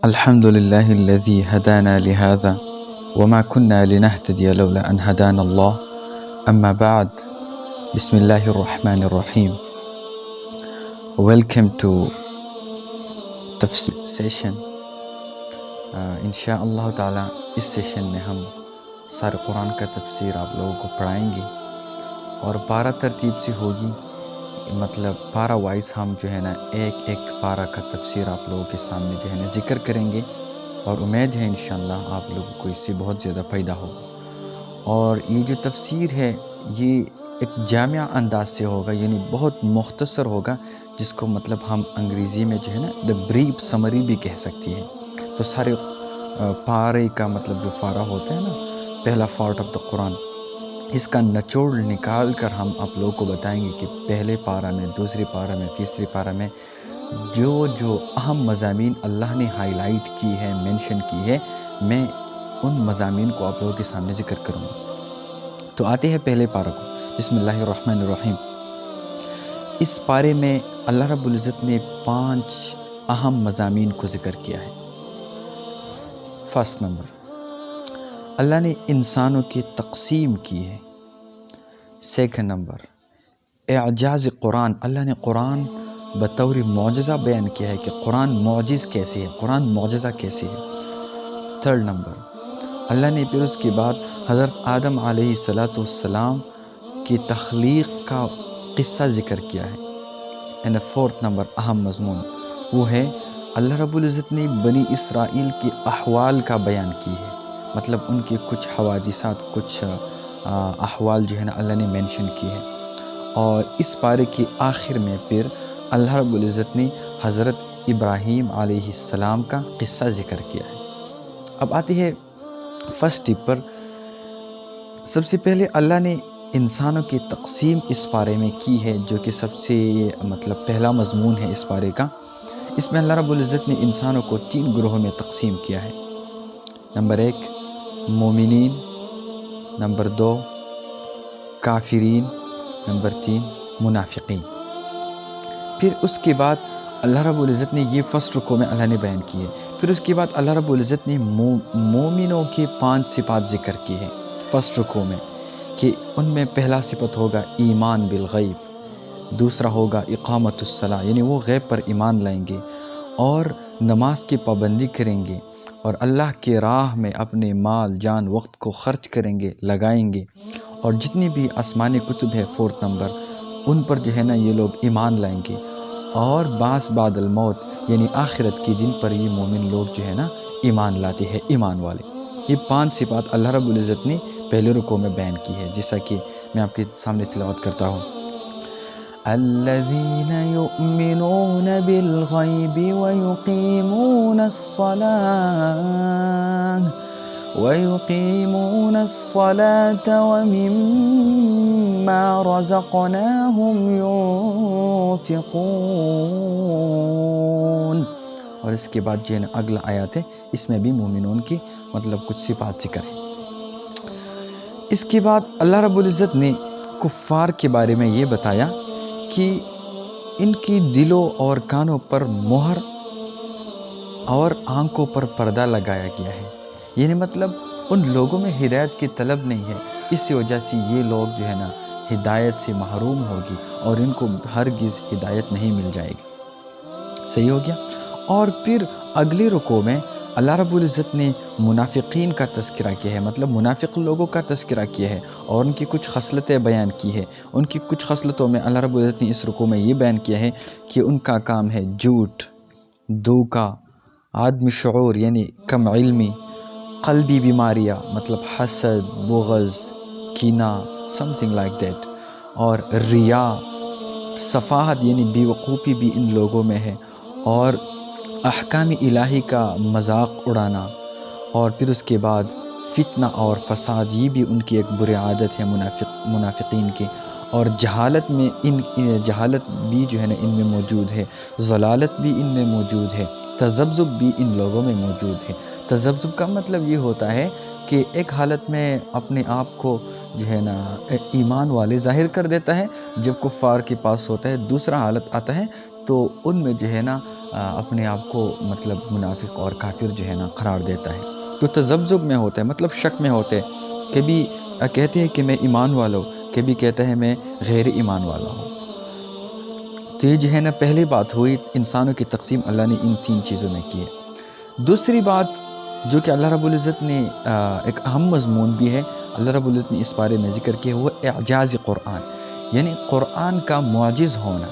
الحمد لله الذي هدانا لهذا وما كنا لنهتدي لولا أن هدانا الله أما بعد بسم الله الرحمن الرحيم. Welcome to تفسیر سیشن. انشاءاللہ تعالی اس سیشن میں ہم سارے قرآن کا تفسیر آپ لوگوں کو پڑھائیں گے اور پارہ ترتیب سے ہوگی، مطلب پارہ وائز ہم جو ہے نا ایک ایک پارہ کا تفسیر آپ لوگوں کے سامنے جو ہے نا ذکر کریں گے، اور امید ہے انشاءاللہ آپ لوگوں کو اس سے بہت زیادہ فائدہ ہوگا. اور یہ جو تفسیر ہے یہ ایک جامع انداز سے ہوگا، یعنی بہت مختصر ہوگا، جس کو مطلب ہم انگریزی میں جو ہے نا دا بریف سمری بھی کہہ سکتی ہے. تو سارے پارے کا مطلب جو پارہ ہوتا ہے نا، پہلا پارٹ آف دا قرآن، اس کا نچوڑ نکال کر ہم آپ لوگوں کو بتائیں گے کہ پہلے پارہ میں، دوسری پارہ میں، تیسری پارہ میں جو اہم مضامین اللہ نے ہائی لائٹ کی ہے، مینشن کی ہے، میں ان مضامین کو آپ لوگوں کے سامنے ذکر کروں گا. تو آتے ہیں پہلے پارہ کو. بسم اللہ الرحمن الرحیم. اس پارے میں اللہ رب العزت نے 5 اہم مضامین کو ذکر کیا ہے. فرسٹ نمبر، اللہ نے انسانوں کی تقسیم کی ہے. سیکنڈ نمبر، اعجاز قرآن، اللہ نے قرآن بطور معجزہ بیان کیا ہے کہ قرآن معجز کیسے ہے، قرآن معجزہ کیسے ہے. تھرڈ نمبر، اللہ نے پھر اس کے بعد حضرت آدم علیہ السلام کی تخلیق کا قصہ ذکر کیا ہے. اینڈ فورتھ نمبر اہم مضمون وہ ہے اللہ رب العزت نے بنی اسرائیل کے احوال کا بیان کی ہے، مطلب ان کے کچھ حوادثات، کچھ احوال جو ہے نا اللہ نے مینشن کی ہے. اور اس پارے کے آخر میں پھر اللہ رب العزت نے حضرت ابراہیم علیہ السلام کا قصہ ذکر کیا ہے. اب آتی ہے فرسٹ ٹپ پر. سب سے پہلے اللہ نے انسانوں کی تقسیم اس پارے میں کی ہے، جو کہ سب سے مطلب پہلا مضمون ہے اس پارے کا. اس میں اللہ رب العزت نے انسانوں کو 3 گروہوں میں تقسیم کیا ہے. نمبر 1 مومنین، نمبر 2 کافرین، نمبر 3 منافقین. پھر اس کے بعد اللہ رب العزت نے یہ فرسٹ رکوع میں اللہ نے بیان کی ہے. پھر اس کے بعد اللہ رب العزت نے مومنوں کے 5 صفات ذکر کی ہے فرسٹ رکوع میں، کہ ان میں پہلا صفت ہوگا ایمان بالغیب، دوسرا ہوگا اقامت الصلاۃ، یعنی وہ غیب پر ایمان لائیں گے اور نماز کی پابندی کریں گے اور اللہ کے راہ میں اپنے مال جان وقت کو خرچ کریں گے، لگائیں گے. اور جتنی بھی آسمانی کتب ہے فورتھ نمبر، ان پر جو ہے نا یہ لوگ ایمان لائیں گے. اور بعث بعد الموت، یعنی آخرت کی، جن پر یہ مومن لوگ جو ہے نا ایمان لاتے ہیں، ایمان والے. یہ 5 صفات اللہ رب العزت نے پہلے رکوع میں بیان کی ہے، جیسا کہ میں آپ کے سامنے تلاوت کرتا ہوں. الذین یؤمنون بالغیب ویقیمون الصلاة ومما رزقناہم ينفقون. اور اس کے بعد جو ہے نا اگلا آیات ہے، اس میں بھی مومنون کی مطلب کچھ صفات ذکر ہے. اس کے بعد اللہ رب العزت نے کفار کے بارے میں یہ بتایا کہ ان کی دلوں اور کانوں پر مہر اور آنکھوں پر پردہ لگایا گیا ہے، یعنی مطلب ان لوگوں میں ہدایت کی طلب نہیں ہے، اس وجہ سے یہ لوگ جو ہے نا ہدایت سے محروم ہوگی اور ان کو ہرگز ہدایت نہیں مل جائے گی. صحیح ہو گیا. اور پھر اگلی رکوع میں اللہ رب العزت نے منافقین کا تذکرہ کیا ہے، مطلب منافق لوگوں کا تذکرہ کیا ہے اور ان کی کچھ خصلتیں بیان کی ہے. ان کی کچھ خصلتوں میں اللہ رب العزت نے اس رکوع میں یہ بیان کیا ہے کہ ان کا کام ہے جھوٹ، دھوکہ، عدم شعور یعنی کم علمی، قلبی بیماریاں مطلب حسد، بغض، کینہ، something like that، اور ریا، سفاہت یعنی بے وقوفی بھی ان لوگوں میں ہے، اور احکام الہی کا مذاق اڑانا. اور پھر اس کے بعد فتنہ اور فساد، یہ بھی ان کی ایک بری عادت ہے منافقین کی. اور جہالت میں جہالت بھی جو ہے نا ان میں موجود ہے، ضلالت بھی ان میں موجود ہے، تذبذب بھی ان لوگوں میں موجود ہے۔ تذبذب کا مطلب یہ ہوتا ہے کہ ایک حالت میں اپنے آپ کو جو ہے نا ایمان والے ظاہر کر دیتا ہے جب کفار کے پاس ہوتا ہے، دوسرا حالت آتا ہے تو ان میں جو ہے نا اپنے آپ کو مطلب منافق اور کافر جو ہے نا قرار دیتا ہے۔ تو تذبذب میں ہوتا ہے، مطلب شک میں ہوتے ہیں، کبھی کہتے ہیں کہ میں ایمان والا ہوں، کبھی کہتا ہے میں غیر ایمان والا ہوں۔ تو یہ جو ہے نا پہلی بات ہوئی، انسانوں کی تقسیم اللہ نے ان 3 چیزوں میں کی ہے۔ دوسری بات جو کہ اللہ رب العزت نے ایک اہم مضمون بھی ہے، اللہ رب العزت نے اس بارے میں ذکر کیا، وہ اعجاز قرآن، یعنی قرآن کا معجز ہونا،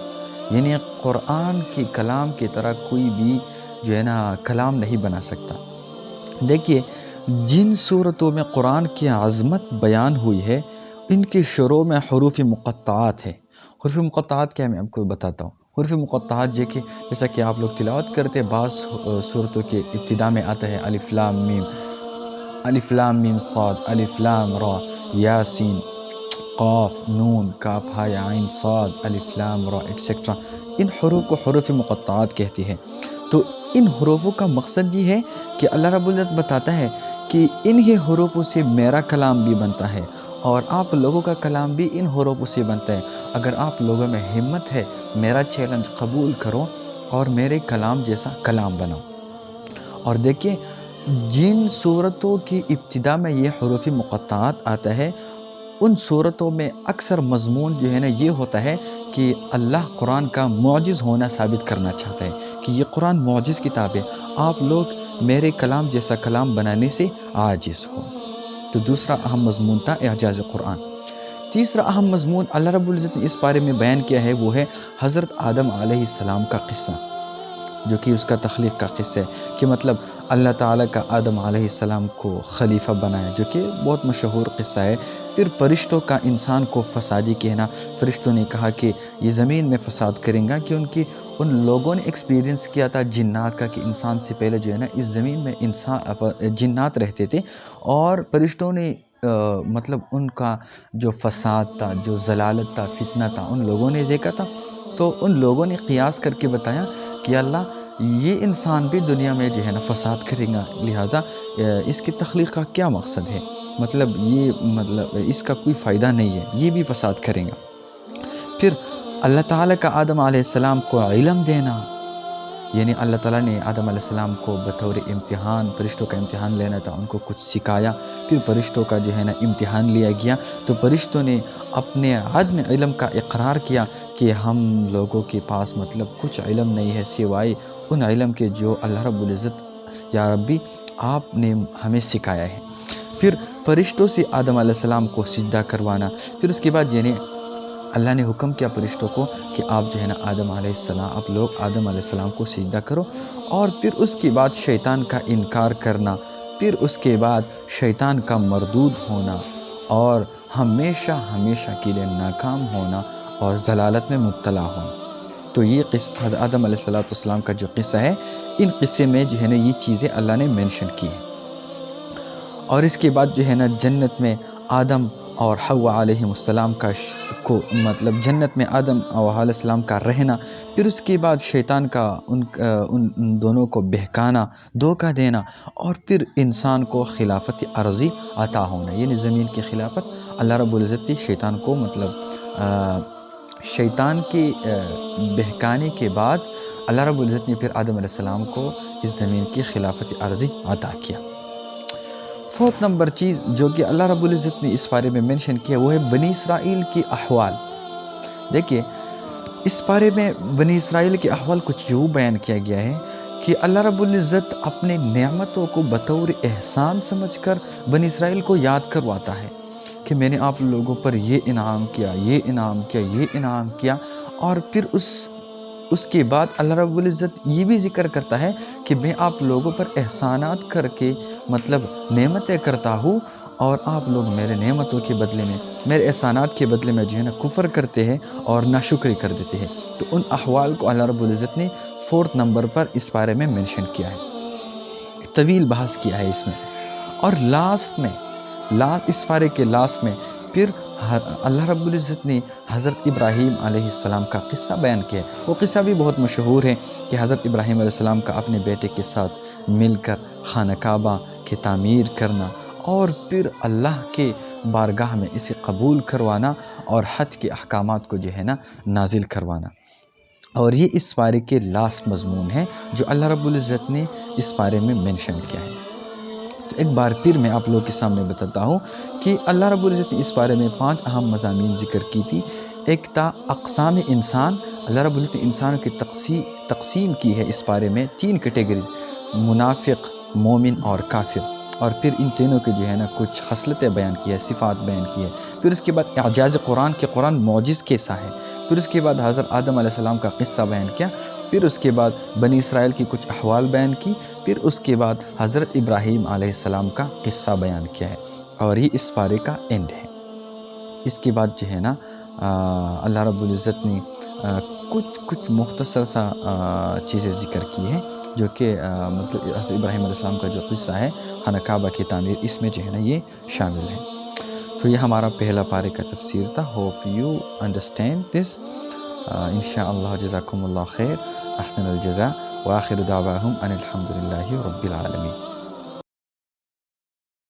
یعنی قرآن کے کلام کی طرح کوئی بھی جو ہے نا کلام نہیں بنا سکتا۔ دیکھیے، جن صورتوں میں قرآن کی عظمت بیان ہوئی ہے ان کے شروع میں حروف مقطعات ہے۔ حروف مقطعات کیا، میں آپ کو بتاتا ہوں۔ حروف مقطعات جیسا کہ آپ لوگ تلاوت کرتے، بعض صورتوں کے ابتدا میں آتا ہے الف لام میم، الف لام میم صاد، الف لام را، یاسین، قاف، نون، کاف ہا یا عین صاد، الف لام را ایٹسیکٹرا۔ ان حروف کو حروف مقطعات کہتی ہے۔ تو ان حروفوں کا مقصد یہ ہے کہ اللہ رب العزت بتاتا ہے کہ انہی حروفوں سے میرا کلام بھی بنتا ہے اور آپ لوگوں کا کلام بھی ان حروفوں سے بنتا ہے۔ اگر آپ لوگوں میں ہمت ہے، میرا چیلنج قبول کرو اور میرے کلام جیسا کلام بناؤ۔ اور دیکھیں، جن صورتوں کی ابتدا میں یہ حروف مقطعات آتا ہے ان صورتوں میں اکثر مضمون جو ہے نا یہ ہوتا ہے کہ اللہ قرآن کا معجز ہونا ثابت کرنا چاہتا ہے کہ یہ قرآن معجز کتاب ہے، آپ لوگ میرے کلام جیسا کلام بنانے سے عاجز ہو۔ تو دوسرا اہم مضمون تھا اعجاز قرآن۔ تیسرا اہم مضمون اللہ رب العزت نے اس بارے میں بیان کیا ہے، وہ ہے حضرت آدم علیہ السلام کا قصہ، جو کہ اس کا تخلیق کا قصہ ہے، کہ مطلب اللہ تعالیٰ کا آدم علیہ السلام کو خلیفہ بنایا، جو کہ بہت مشہور قصہ ہے۔ پھر فرشتوں کا انسان کو فسادی کہنا، فرشتوں نے کہا کہ یہ زمین میں فساد کریں گا، کہ ان لوگوں نے ایکسپیرینس کیا تھا جنات کا، کہ انسان سے پہلے جو ہے نا اس زمین میں جنات رہتے تھے، اور فرشتوں نے مطلب ان کا جو فساد تھا، جو ضلالت تھا، فتنہ تھا، ان لوگوں نے دیکھا تھا۔ تو ان لوگوں نے قیاس کر کے بتایا کہ اللہ یہ انسان بھی دنیا میں جو ہے نا فساد کرے گا، لہٰذا اس کی تخلیق کا کیا مقصد ہے، مطلب اس کا کوئی فائدہ نہیں ہے، یہ بھی فساد کرے گا۔ پھر اللہ تعالیٰ کا آدم علیہ السلام کو علم دینا، یعنی اللہ تعالیٰ نے آدم علیہ السلام کو بطور امتحان، فرشتوں کا امتحان لینا تھا، ان کو کچھ سکھایا۔ پھر فرشتوں کا جو ہے نا امتحان لیا گیا، تو فرشتوں نے اپنے عدم علم کا اقرار کیا کہ ہم لوگوں کے پاس مطلب کچھ علم نہیں ہے سوائے ان علم کے جو اللہ رب العزت یا ربی آپ نے ہمیں سکھایا ہے۔ پھر فرشتوں سے آدم علیہ السلام کو سجدہ کروانا، پھر اس کے بعد یعنی اللہ نے حکم کیا فرشتوں کو کہ آپ جو ہے نا آپ لوگ آدم علیہ السلام کو سجدہ کرو، اور پھر اس کے بعد شیطان کا انکار کرنا، پھر اس کے بعد شیطان کا مردود ہونا اور ہمیشہ ہمیشہ کے لیے ناکام ہونا اور ضلالت میں مبتلا ہونا۔ تو یہ قصہ آدم علیہ السلام کا جو قصہ ہے، ان قصے میں جو ہے نا یہ چیزیں اللہ نے مینشن کی ہیں۔ اور اس کے بعد جو ہے نا جنت میں آدم اور حوا علیہ السلام کو مطلب جنت میں آدم اور علیہ السلام کا رہنا، پھر اس کے بعد شیطان کا ان دونوں کو بہکانا، دھوکہ دینا، اور پھر انسان کو خلافت عرضی عطا ہونا، یعنی زمین کی خلافت اللہ رب العزت شیطان کو شیطان کے بہکانے کے بعد اللہ رب العزت نے پھر آدم علیہ السلام کو اس زمین کی خلافت عرضی عطا کیا۔ فورتھ نمبر چیز جو کہ اللہ رب العزت نے اس بارے میں منشن کیا، وہ ہے بنی اسرائیل کی احوال۔ دیکھیے، اس بارے میں بنی اسرائیل کے احوال کچھ یوں بیان کیا گیا ہے کہ اللہ رب العزت اپنے نعمتوں کو بطور احسان سمجھ کر بنی اسرائیل کو یاد کرواتا ہے کہ میں نے آپ لوگوں پر یہ انعام کیا، یہ انعام کیا، یہ انعام کیا، اور پھر اس کے بعد اللہ رب العزت یہ بھی ذکر کرتا ہے کہ میں آپ لوگوں پر احسانات کر کے مطلب نعمتیں کرتا ہوں، اور آپ لوگ میرے نعمتوں کے بدلے میں، میرے احسانات کے بدلے میں جو ہے نا کفر کرتے ہیں اور ناشکری کر دیتے ہیں۔ تو ان احوال کو اللہ رب العزت نے 4 نمبر پر اس بارے میں منشن کیا ہے، طویل بحث کیا ہے اس میں۔ اور اس بارے کے لاسٹ میں پھر اللہ رب العزت نے حضرت ابراہیم علیہ السلام کا قصہ بیان کیا ہے. وہ قصہ بھی بہت مشہور ہے کہ حضرت ابراہیم علیہ السلام کا اپنے بیٹے کے ساتھ مل کر خانہ کعبہ کی تعمیر کرنا اور پھر اللہ کے بارگاہ میں اسے قبول کروانا اور حج کے احکامات کو جو ہے نا نازل کروانا. اور یہ اس پارے کے لاسٹ مضمون ہے جو اللہ رب العزت نے اس پارے میں مینشن کیا ہے. تو ایک بار پھر میں آپ لوگوں کے سامنے بتاتا ہوں کہ اللہ رب العزت نے اس بارے میں 5 اہم مضامین ذکر کی تھی. ایک تھا اقسام انسان. اللہ رب العزت نے انسانوں کی تقسیم کی ہے اس بارے میں 3 کیٹیگریز: منافق، مومن اور کافر. اور پھر ان تینوں کے جو ہے نا کچھ خصلتیں بیان کی ہے، صفات بیان کی ہے. پھر اس کے بعد اعجاز قرآن کہ قرآن معجز کیسا ہے. پھر اس کے بعد حضرت آدم علیہ السلام کا قصہ بیان کیا. پھر اس کے بعد بنی اسرائیل کی کچھ احوال بیان کی. پھر اس کے بعد حضرت ابراہیم علیہ السلام کا قصہ بیان کیا ہے. اور یہ اس پارے کا اینڈ ہے. اس کے بعد جو ہے نا اللہ رب العزت نے کچھ مختصر سا چیزیں ذکر کی ہیں جو کہ مطلب حضرت ابراہیم علیہ السلام کا جو قصہ ہے خانہ کعبہ کی تعمیر، اس میں جو ہے نا یہ شامل ہے. تو یہ ہمارا پہلا پارے کا تفسیر تھا. Hope you understand this. انشاءاللہ جزاکم اللہ خیر. احسن الجزاء. وآخر دعواہم ان الحمد للہ رب العالمین.